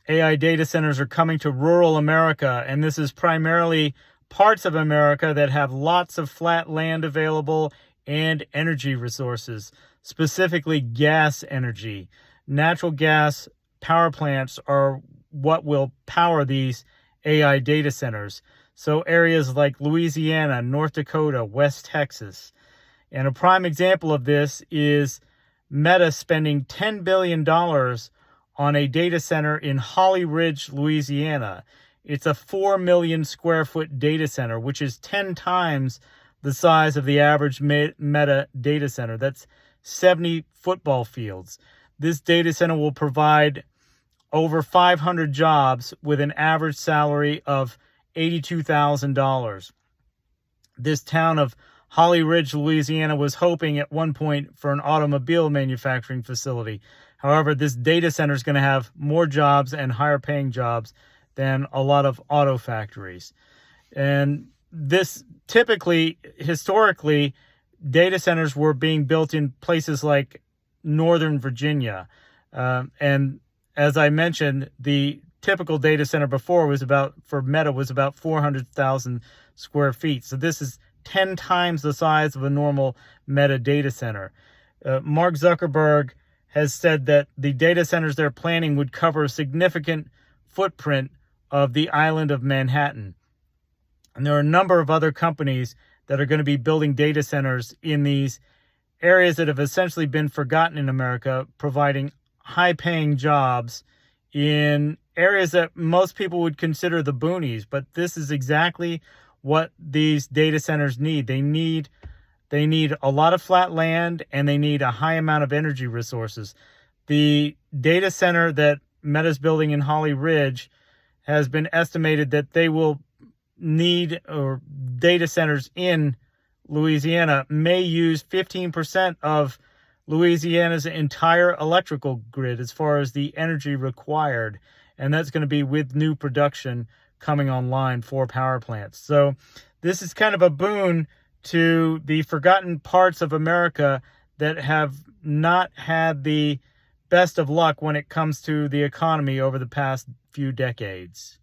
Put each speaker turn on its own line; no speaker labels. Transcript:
AI data centers are coming to rural America, and this is primarily parts of America that have lots of flat land available and energy resources, specifically gas energy. Natural gas power plants are what will power these AI data centers. So areas like Louisiana, North Dakota, West Texas. And a prime example of this is Meta spending $10 billion on a data center in Holly Ridge, Louisiana. It's a 4 million square foot data center, which is 10 times the size of the average Meta data center. That's 70 football fields. This data center will provide over 500 jobs with an average salary of $82,000. This town of Holly Ridge, Louisiana was hoping at one point for an automobile manufacturing facility. However, this data center is going to have more jobs and higher paying jobs than a lot of auto factories. And this typically, historically, data centers were being built in places like Northern Virginia. And as I mentioned, the typical data center before for Meta was about 400,000 square feet. So this is 10 times the size of a normal Meta data center. Mark Zuckerberg has said that the data centers they're planning would cover a significant footprint of the island of Manhattan. And there are a number of other companies that are going to be building data centers in these areas that have essentially been forgotten in America, providing high-paying jobs in areas that most people would consider the boonies. But this is exactly what these data centers need. They need a lot of flat land, and they need a high amount of energy resources. The data center that Meta's building in Holly Ridge has been estimated that they will need, or data centers in Louisiana may use 15% of Louisiana's entire electrical grid as far as the energy required. And that's going to be with new production coming online for power plants. So this is kind of a boon to the forgotten parts of America that have not had the best of luck when it comes to the economy over the past few decades.